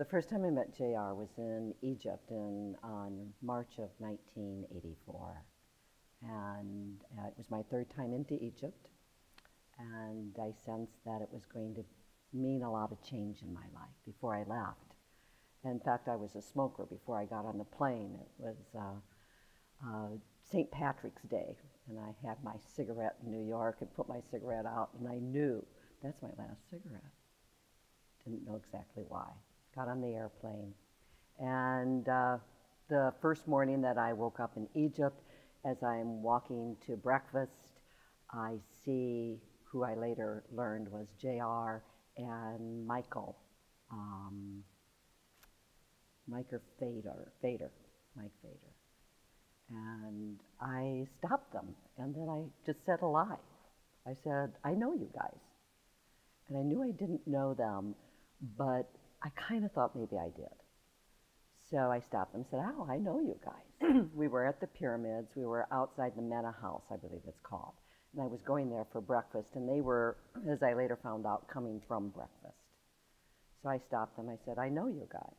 The first time I met JR was in Egypt on March of 1984. And it was my third time into Egypt. And I sensed that it was going to mean a lot of change in my life before I left. In fact, I was a smoker before I got on the plane. It was St. Patrick's Day, and I had my cigarette in New York and put my cigarette out, and I knew that's my last cigarette. Didn't know exactly why. Got on the airplane, and the first morning that I woke up in Egypt, as I'm walking to breakfast, I see who I later learned was JR and Mike Fader. And I stopped them, and then I just said a lie. I said, I know you guys. And I knew I didn't know them, but I kind of thought maybe I did. So I stopped them and said, oh, I know you guys. We were at the pyramids. We were outside the Mena House, I believe it's called. And I was going there for breakfast, and they were, as I later found out, coming from breakfast. So I stopped them. I said, I know you guys.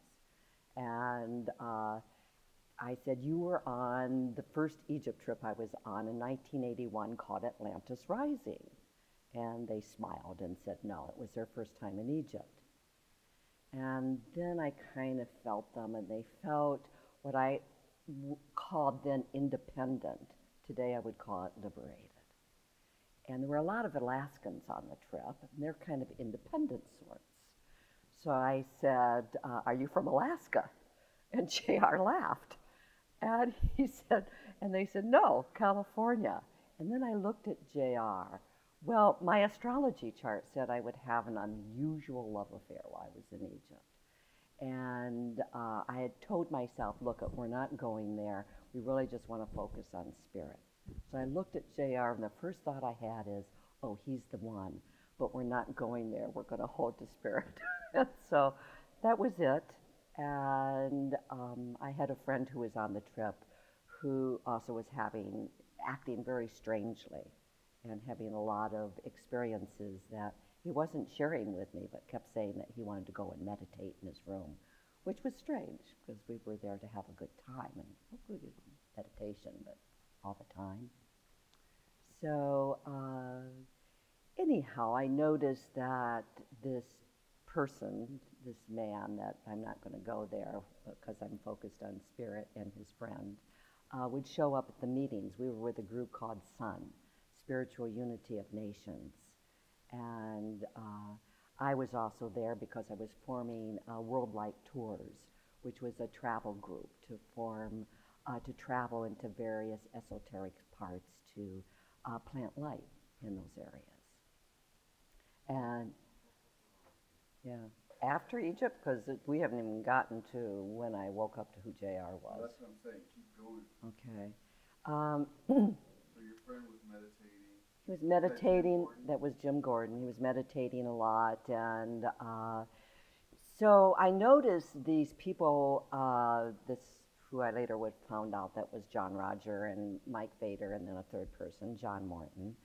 And I said, you were on the first Egypt trip I was on in 1981 called Atlantis Rising. And they smiled and said, no, it was their first time in Egypt. And then I kind of felt them, and they felt what I called then independent. Today I would call it liberated. And there were a lot of Alaskans on the trip, and they're kind of independent sorts. So I said, are you from Alaska? And JR laughed. And he said, and they said, no, California. And then I looked at JR. Well, my astrology chart said I would have an unusual love affair while I was in Egypt. And I had told myself, look, we're not going there. We really just want to focus on spirit. So I looked at JR, and the first thought I had is, oh, he's the one. But we're not going there. We're going to hold to spirit. So that was it. And I had a friend who was on the trip who also was acting very strangely and having a lot of experiences that he wasn't sharing with me, but kept saying that he wanted to go and meditate in his room, which was strange because we were there to have a good time, and hopefully meditation, but all the time. So anyhow, I noticed that this person, this man, that I'm not going to go there because I'm focused on spirit, and his friend, would show up at the meetings. We were with a group called SUN, Spiritual Unity of Nations. And I was also there because I was forming World Light Tours, which was a travel group to travel into various esoteric parts to plant light in those areas. And yeah, after Egypt, because we haven't even gotten to when I woke up to who JR was. Well, that's what I'm saying. Keep going. Okay. So your friend was meditating. He was meditating. That was Jim Gordon. He was meditating a lot, and so I noticed these people. Who I later would found out that was John Roger and Mike Fader, and then a third person, John Morton,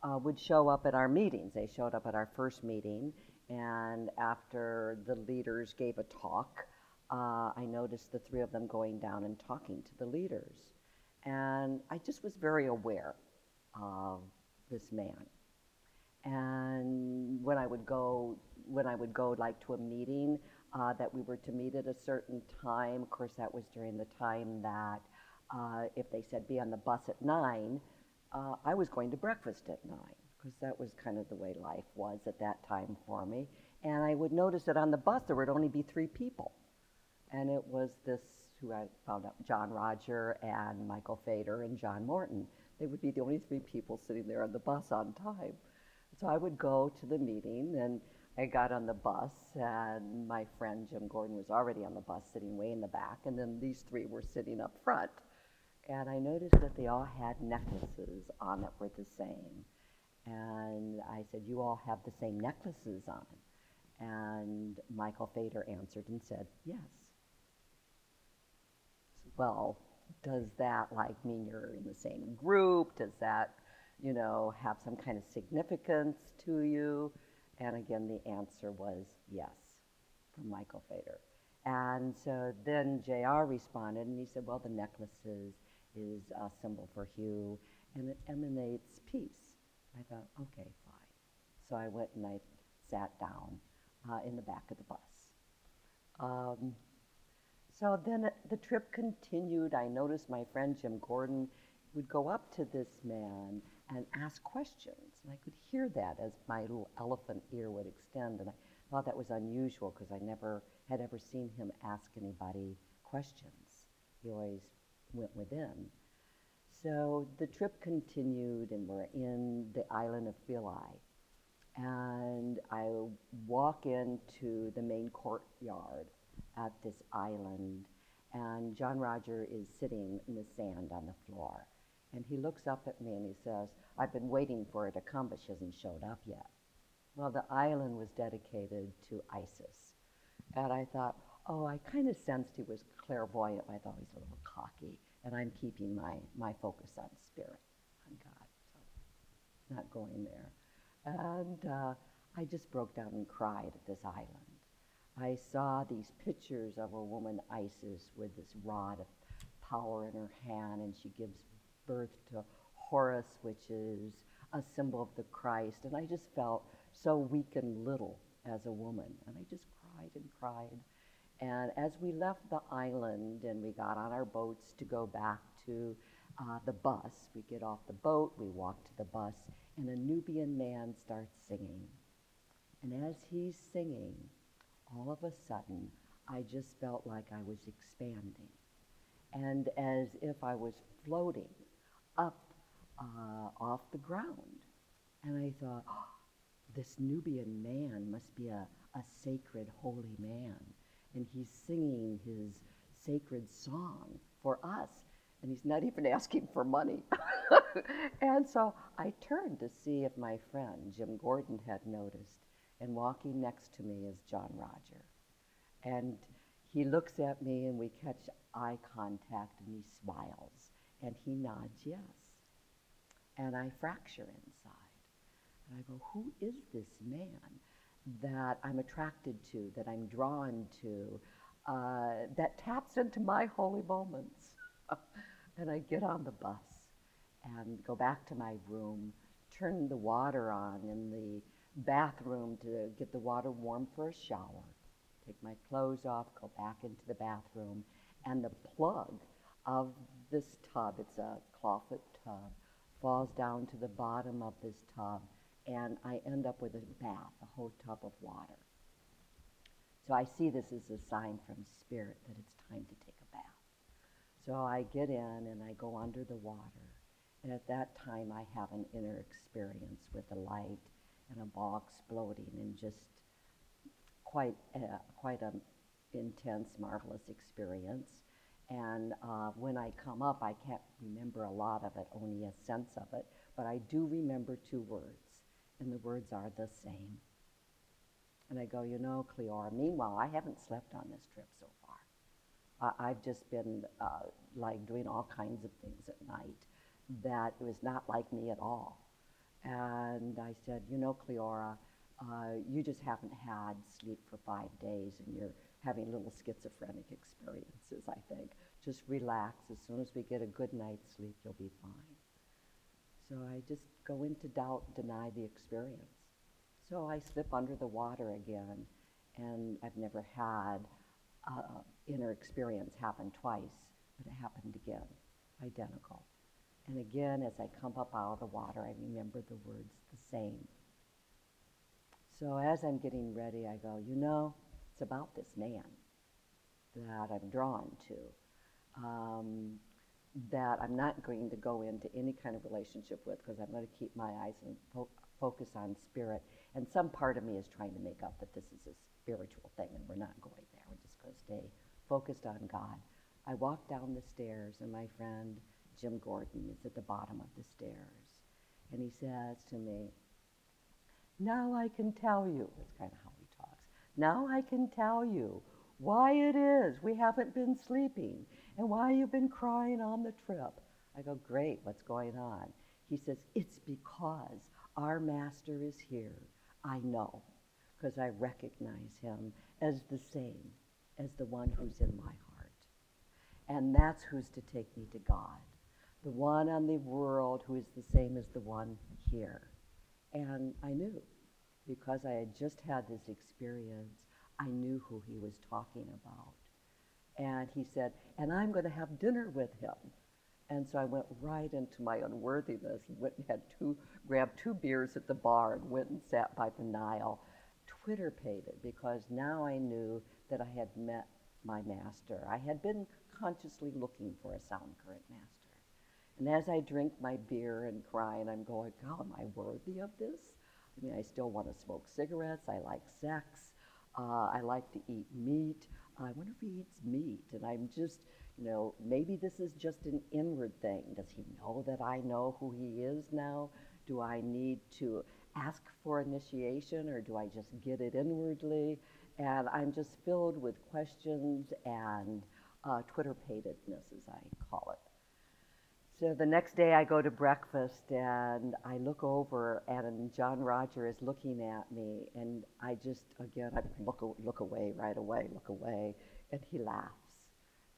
would show up at our meetings. They showed up at our first meeting, and after the leaders gave a talk, I noticed the three of them going down and talking to the leaders, and I just was very aware of this man. And when I would go like to a meeting that we were to meet at a certain time, of course that was during the time that if they said be on the bus at 9, I was going to breakfast at 9, because that was kind of the way life was at that time for me. And I would notice that on the bus there would only be 3 people. And it was this, who I found out, John Roger and Michael Fader and John Morton. They would be the only 3 people sitting there on the bus on time. So I would go to the meeting, and I got on the bus, and my friend Jim Gordon was already on the bus sitting way in the back, and then these 3 were sitting up front. And I noticed that they all had necklaces on that were the same. And I said, you all have the same necklaces on? And Michael Fader answered and said, yes. Well, does that mean you're in the same group? Does that, have some kind of significance to you? And again, the answer was yes, from Michael Fader. And so then JR responded, and he said, well, the necklaces is a symbol for Hugh, and it emanates peace. I thought, okay, fine. So I went and I sat down in the back of the bus. So then the trip continued. I noticed my friend Jim Gordon would go up to this man and ask questions. And I could hear that as my little elephant ear would extend. And I thought that was unusual because I never had ever seen him ask anybody questions. He always went within. So the trip continued, and we're in the island of Philae. And I walk into the main courtyard at this island, and John Roger is sitting in the sand on the floor. And he looks up at me and he says, I've been waiting for her to come, but she hasn't showed up yet. Well, the island was dedicated to Isis. And I thought, oh, I kind of sensed he was clairvoyant. I thought he's a little cocky, and I'm keeping my focus on spirit, on God, so not going there. And I just broke down and cried at this island. I saw these pictures of a woman, Isis, with this rod of power in her hand, and she gives birth to Horus, which is a symbol of the Christ. And I just felt so weak and little as a woman. And I just cried and cried. And as we left the island and we got on our boats to go back to the bus, we get off the boat, we walk to the bus, and a Nubian man starts singing. And as he's singing, all of a sudden, I just felt like I was expanding. And as if I was floating up off the ground. And I thought, oh, this Nubian man must be a sacred, holy man. And he's singing his sacred song for us. And he's not even asking for money. And so I turned to see if my friend, Jim Gordon, had noticed. And walking next to me is John Roger. And he looks at me and we catch eye contact and he smiles. And he nods yes. And I fracture inside. And I go, who is this man that I'm attracted to, that I'm drawn to, that taps into my holy moments? And I get on the bus and go back to my room, turn the water on in the bathroom to get the water warm for a shower, take my clothes off, go back into the bathroom, and the plug of this tub, it's a clawfoot tub, falls down to the bottom of this tub, and I end up with a bath, a whole tub of water. So I see this as a sign from Spirit that it's time to take a bath. So I get in and I go under the water, and at that time I have an inner experience with the light and a ball exploding, and just quite an intense, marvelous experience. And when I come up, I can't remember a lot of it, only a sense of it, but I do remember two words, and the words are the same. And I go, you know, Cleora, meanwhile, I haven't slept on this trip so far. I've just been like doing all kinds of things at night that was not like me at all. And I said, you know, Cleora, you just haven't had sleep for 5 days and you're having little schizophrenic experiences, I think. Just relax. As soon as we get a good night's sleep, you'll be fine. So I just go into doubt, deny the experience. So I slip under the water again, and I've never had inner experience happen twice, but it happened again, identical. And again, as I come up out of the water, I remember the words the same. So as I'm getting ready, I go, you know, it's about this man that I'm drawn to, that I'm not going to go into any kind of relationship with, because I'm going to keep my eyes and focus on spirit. And some part of me is trying to make up that this is a spiritual thing, and we're not going there. We're just going to stay focused on God. I walk down the stairs, and my friend Jim Gordon is at the bottom of the stairs. And he says to me, now I can tell you, that's kind of how he talks, now I can tell you why it is we haven't been sleeping and why you've been crying on the trip. I go, great, what's going on? He says, it's because our master is here. I know, because I recognize him as the same as the one who's in my heart. And that's who's to take me to God. The one on the world who is the same as the one here. And I knew, because I had just had this experience, I knew who he was talking about. And he said, and I'm going to have dinner with him. And so I went right into my unworthiness, went and grabbed 2 beers at the bar and went and sat by the Nile, Twitter-pated, because now I knew that I had met my master. I had been consciously looking for a sound current master. And as I drink my beer and cry, and I'm going, God, am I worthy of this? I mean, I still want to smoke cigarettes. I like sex. I like to eat meat. I wonder if he eats meat. And I'm just, maybe this is just an inward thing. Does he know that I know who he is now? Do I need to ask for initiation, or do I just get it inwardly? And I'm just filled with questions and Twitter-patedness, as I call it. So the next day I go to breakfast and I look over and John Roger is looking at me, and I just, again, I look away right away, and he laughs.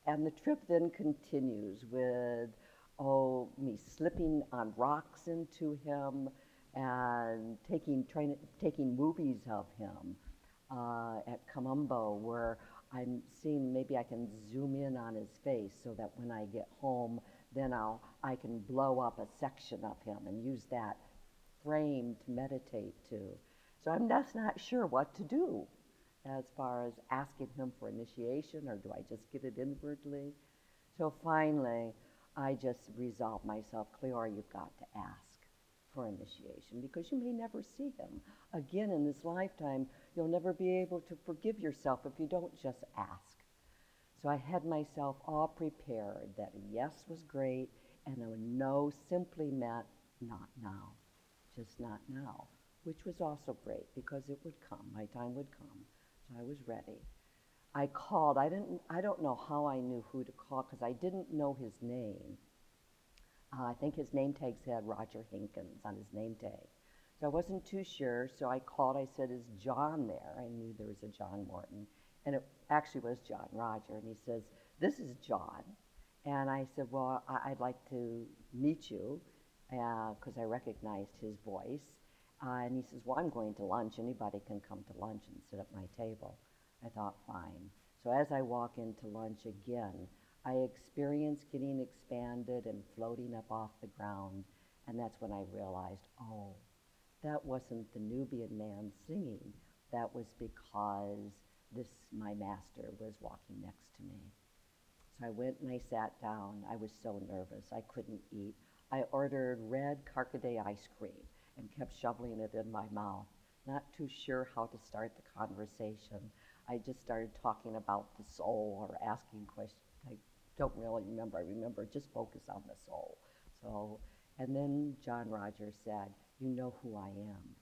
And the trip then continues with, me slipping on rocks into him and taking movies of him at Colombo, where I'm seeing maybe I can zoom in on his face so that when I get home, then I can blow up a section of him and use that frame to meditate to. So I'm just not sure what to do as far as asking him for initiation, or do I just get it inwardly? So finally, I just resolved myself, Cleora, you've got to ask for initiation, because you may never see him again in this lifetime. You'll never be able to forgive yourself if you don't just ask. So I had myself all prepared that a yes was great and a no simply meant not now, just not now, which was also great because it would come, my time would come. So I was ready. I called. I don't know how I knew who to call because I didn't know his name. I think his name tag said Roger Hinkins on his name tag. So I wasn't too sure, so I called. I said, is John there? I knew there was a John Morton. And it actually was John Roger. And he says, this is John. And I said, well, I'd like to meet you because I recognized his voice. And he says, well, I'm going to lunch. Anybody can come to lunch and sit at my table. I thought, fine. So as I walk into lunch again, I experience getting expanded and floating up off the ground. And that's when I realized, oh, that wasn't the Nubian man singing. That was because my master was walking next to me. So I went and I sat down. I was so nervous. I couldn't eat. I ordered red Carcadet ice cream and kept shoveling it in my mouth, not too sure how to start the conversation. I just started talking about the soul or asking questions. I don't really remember. I remember just focus on the soul. So, and then John Rogers said, you know who I am.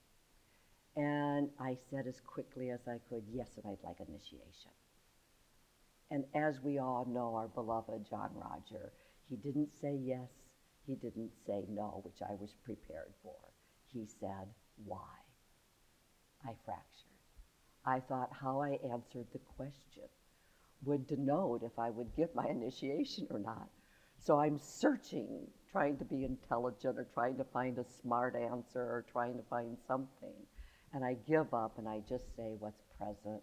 And I said as quickly as I could, yes, and I'd like initiation. And as we all know, our beloved John Roger, he didn't say yes, he didn't say no, which I was prepared for. He said, why? I fractured. I thought how I answered the question would denote if I would give my initiation or not. So I'm searching, trying to be intelligent or trying to find a smart answer or trying to find something. And I give up and I just say what's present.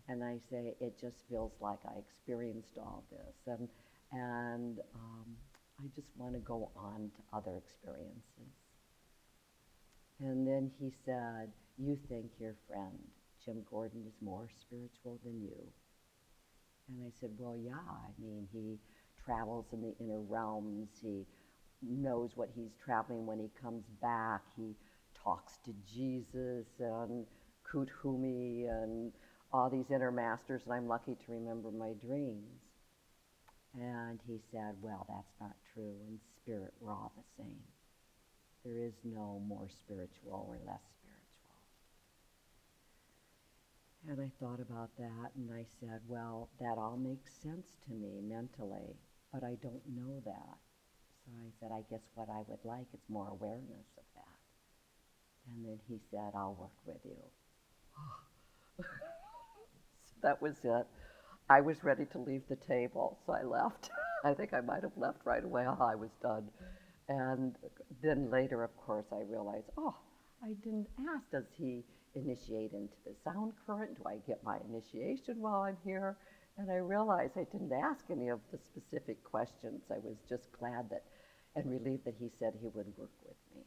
And I say, it just feels like I experienced all this. And I just want to go on to other experiences. And then he said, you think your friend, Jim Gordon, is more spiritual than you? And I said, well, yeah. I mean, he travels in the inner realms. He knows what he's traveling when he comes back. He talks to Jesus and Kuthumi and all these inner masters, and I'm lucky to remember my dreams. And he said, well, that's not true. In spirit, we're all the same. There is no more spiritual or less spiritual. And I thought about that, and I said, well, that all makes sense to me mentally, but I don't know that. So I said, I guess what I would like is more awareness of that. And then he said, I'll work with you. So that was it. I was ready to leave the table, so I left. I think I might have left right away. Oh, I was done. And then later, of course, I realized, oh, I didn't ask, does he initiate into the sound current? Do I get my initiation while I'm here? And I realized I didn't ask any of the specific questions. I was just glad that and relieved that he said he would work with me.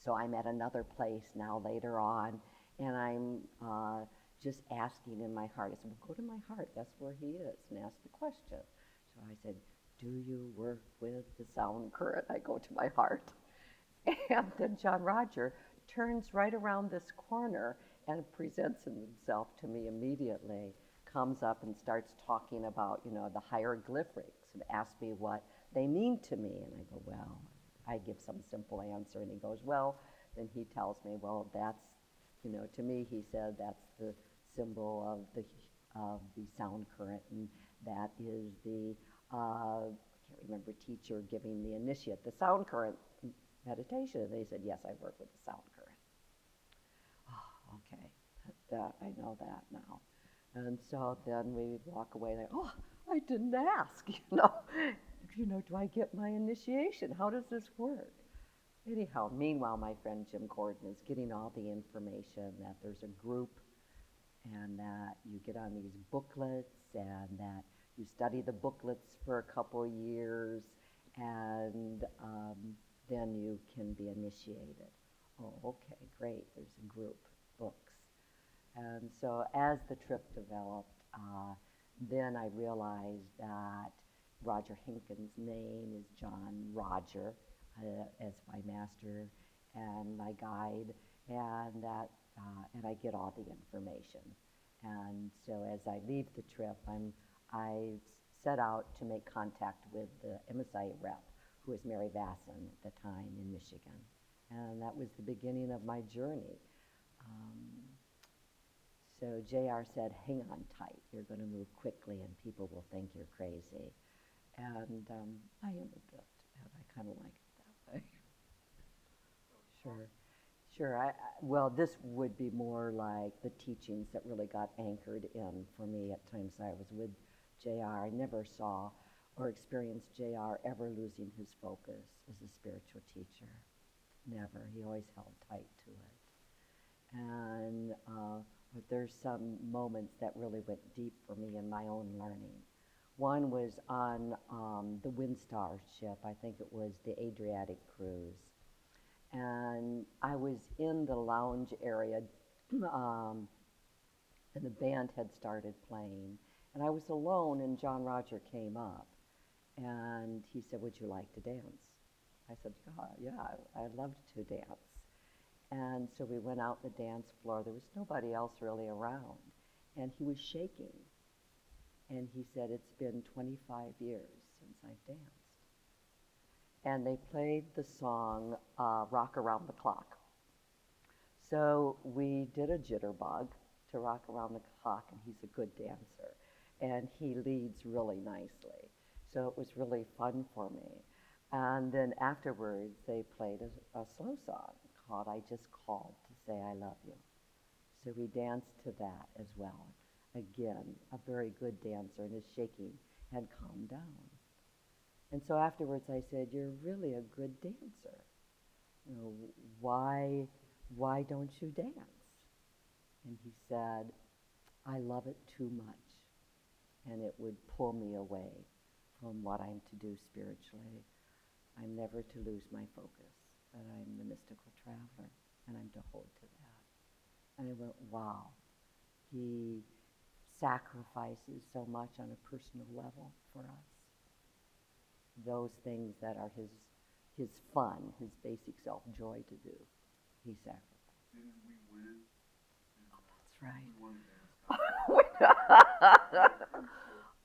So I'm at another place now later on, and I'm just asking in my heart. I said, well, go to my heart. That's where he is, and ask the question. So I said, do you work with the sound current? I go to my heart. And then John Roger turns right around this corner and presents himself to me immediately, comes up and starts talking about, you know, the hieroglyphics and asks me what they mean to me. And I go, well, I give some simple answer. And he goes, well, then he tells me, well, that's, you know, to me, he said, that's the symbol of the sound current, and that is the, I can't remember, teacher giving the initiate, the sound current meditation. And they said, yes, I work with the sound current. Oh, okay, I know that now. And so then we walk away like, oh, I didn't ask, you know, do I get my initiation? How does this work? Anyhow, meanwhile, my friend Jim Gordon is getting all the information that there's a group and that you get on these booklets and that you study the booklets for a couple of years and then you can be initiated. Oh, okay, great, there's a group, books. And so as the trip developed, then I realized that Roger Hinken's name is John Roger as my master and my guide, and that and I get all the information. And so as I leave the trip, I set out to make contact with the MSI rep, who was Mary Vasson at the time in Michigan. And that was the beginning of my journey. So JR said, hang on tight, you're going to move quickly and people will think you're crazy. And I am a bit, and I kind of like it that way. Sure. Well, this would be more like the teachings that really got anchored in for me at times I was with JR. I never saw or experienced JR ever losing his focus as a spiritual teacher. Never. He always held tight to it. And but there's some moments that really went deep for me in my own learning. One was on the Windstar ship. I think it was the Adriatic cruise. And I was in the lounge area, and the band had started playing. And I was alone, and John Roger came up. And he said, would you like to dance? I said, yeah, I'd love to dance. And so we went out the dance floor. There was nobody else really around. And he was shaking. And he said, it's been 25 years since I've danced. And they played the song, Rock Around the Clock. So we did a jitterbug to Rock Around the Clock, and he's a good dancer. And he leads really nicely. So it was really fun for me. And then afterwards, they played a slow song called I Just Called to Say I Love You. So we danced to that as well. Again, a very good dancer, and his shaking had calmed down. And so afterwards I said, you're really a good dancer. You know, why don't you dance? And he said, I love it too much, and it would pull me away from what I'm to do spiritually. I'm never to lose my focus, that I'm the mystical traveler, and I'm to hold to that. And I went, wow, he sacrifices so much on a personal level for us. Those things that are his fun, his basic self-joy to do, he sacrificed. Didn't we win? Oh, that's right.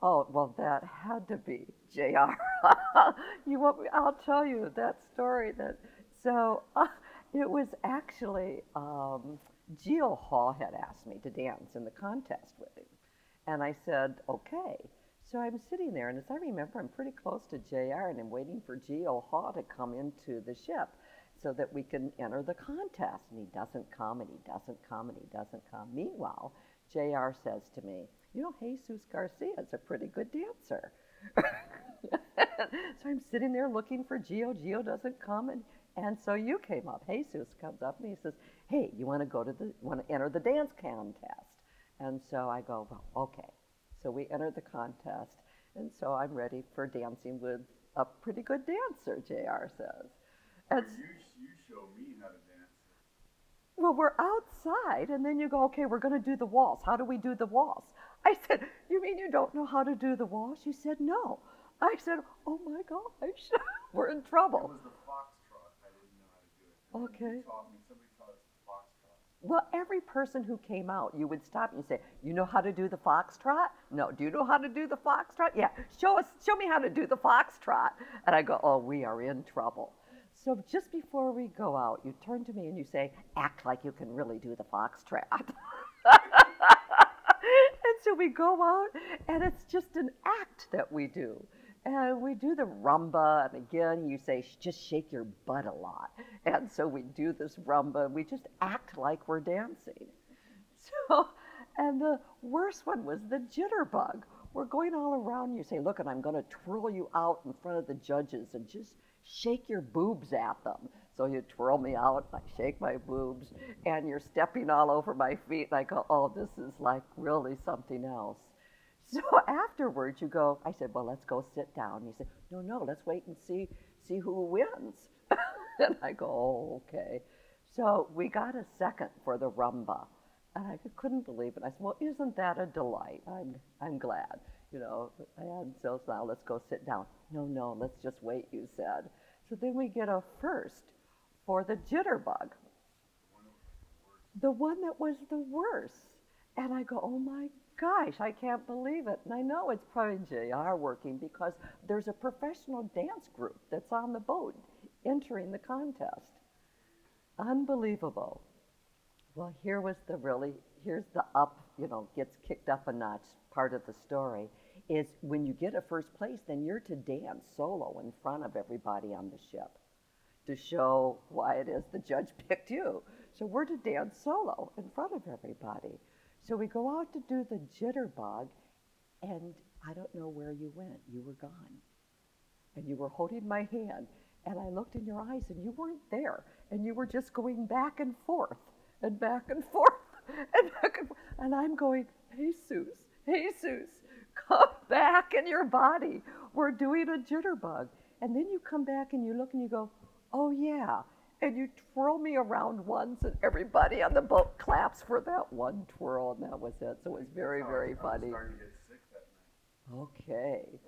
Oh, well, that had to be JR. I'll tell you that story. So it was actually, Geo Hall had asked me to dance in the contest with him. And I said, okay. So I'm sitting there, and as I remember, I'm pretty close to JR, and I'm waiting for Geo Hall to come into the ship so that we can enter the contest. And he doesn't come, and he doesn't come, and he doesn't come. Meanwhile, JR says to me, you know, Jesus Garcia is a pretty good dancer. So I'm sitting there looking for Gio. Gio doesn't come, and so you came up. Jesus comes up and he says, hey, you want to enter the dance contest? And so I go, well, okay. So we enter the contest, and so I'm ready for dancing with a pretty good dancer, JR says. And you show me how to dance. well, we're outside, and then you go, okay, we're going to do the waltz. How do we do the waltz? I said, you mean you don't know how to do the waltz? You said, no. I said, oh my gosh, we're in trouble. It was the foxtrot. I didn't know how to do it. And Okay. Somebody taught us the foxtrot. Well, every person who came out, you would stop and you say, you know how to do the foxtrot? No. Do you know how to do the foxtrot? Yeah. Show me how to do the foxtrot. And I go, oh, we are in trouble. So just before we go out, you turn to me and you say, act like you can really do the foxtrot. And so we go out, and it's just an act that we do. And we do the rumba, and again, you say, just shake your butt a lot. And so we do this rumba, and we just act like we're dancing. So, and the worst one was the jitterbug. We're going all around, you say, look, and I'm going to twirl you out in front of the judges and just shake your boobs at them. So you twirl me out, and I shake my boobs, and you're stepping all over my feet, and I go, oh, this is like really something else. So afterwards you go, I said, well, let's go sit down. You said, no, let's wait and see who wins. And I go, oh, okay. So we got a second for the rumba. And I couldn't believe it. I said, well, isn't that a delight? I'm glad, you know. And so now let's go sit down. No, let's just wait, you said. So then we get a first for the jitterbug. The one that was the worst. And I go, oh my gosh, I can't believe it. And I know it's probably JR working because there's a professional dance group that's on the boat entering the contest. Unbelievable. Well, here's the up, you know, gets kicked up a notch part of the story, is when you get a first place, then you're to dance solo in front of everybody on the ship to show why it is the judge picked you. So we're to dance solo in front of everybody. So we go out to do the jitterbug, and I don't know where you went. You were gone. And you were holding my hand, and I looked in your eyes, and you weren't there. And you were just going back and forth, and back and forth, and back and forth. And I'm going, Jesus, come back in your body. We're doing a jitterbug. And then you come back, and you look, and you go, oh, yeah. And you twirl me around once, and everybody on the boat claps for that one twirl, and that was it. So it was very, very funny. I was starting to get sick that night. Okay.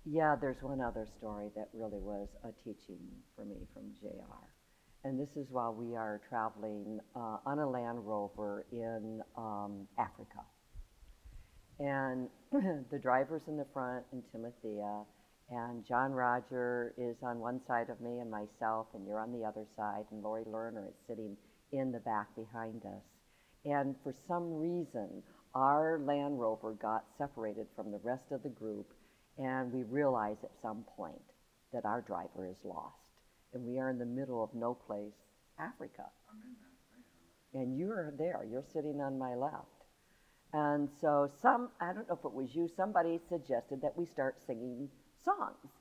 Yeah, there's one other story that really was a teaching for me from JR. And this is while we are traveling on a Land Rover in Africa. And the driver's in the front, and Timothea, and John Roger is on one side of me and myself, and you're on the other side, and Lori Lerner is sitting in the back behind us. And for some reason, our Land Rover got separated from the rest of the group, and we realized at some point that our driver is lost. And we are in the middle of no place, Africa. I'm in that. And you're there. You're sitting on my left. And so I don't know if it was you, somebody suggested that we start singing songs.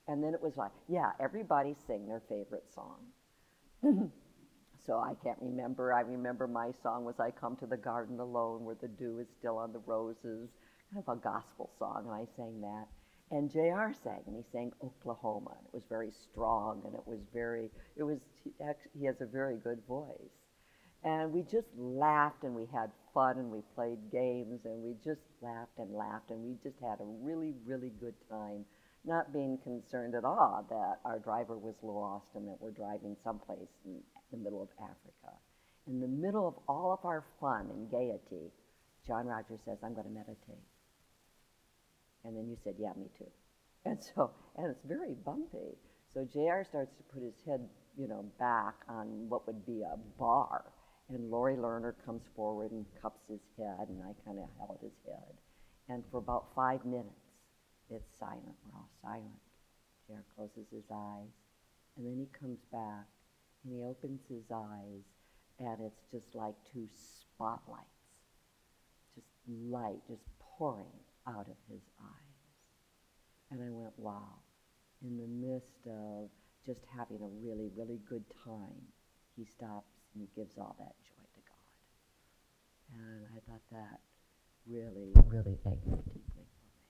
And then it was like, yeah, everybody sing their favorite song. So I can't remember. I remember my song was I Come to the Garden Alone Where the Dew is Still on the Roses, kind of a gospel song, and I sang that. And JR sang, and he sang Oklahoma. And it was very strong, and he has a very good voice. And we just laughed, and we had fun, and we played games, and we just laughed, and we just had a really, really good time, not being concerned at all that our driver was lost and that we're driving someplace in the middle of Africa. In the middle of all of our fun and gaiety, John Rogers says, I'm going to meditate. And then you said, yeah, me too. And it's very bumpy. So JR starts to put his head, back on what would be a bar. And Lori Lerner comes forward and cups his head, and I kind of held his head. And for about 5 minutes, it's silent. We're all silent. JR closes his eyes, and then he comes back, and he opens his eyes, and it's just like 2 spotlights. Just light, just pouring out of his eyes. And I went, wow. In the midst of just having a really, really good time, he stops and he gives all that joy to God. And I thought that really, really anchored deeply for me.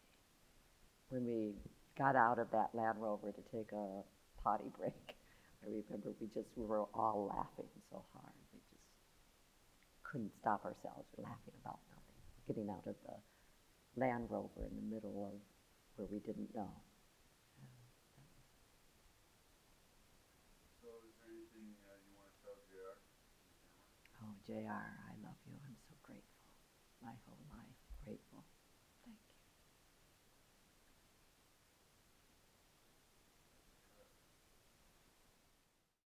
When we got out of that Land Rover to take a potty break, I remember we were all laughing so hard. We just couldn't stop ourselves. We're laughing about nothing. Getting out of the Land Rover in the middle of where we didn't know. So is there anything you want to tell JR? Oh, JR, I love you. I'm so grateful. My whole life, grateful.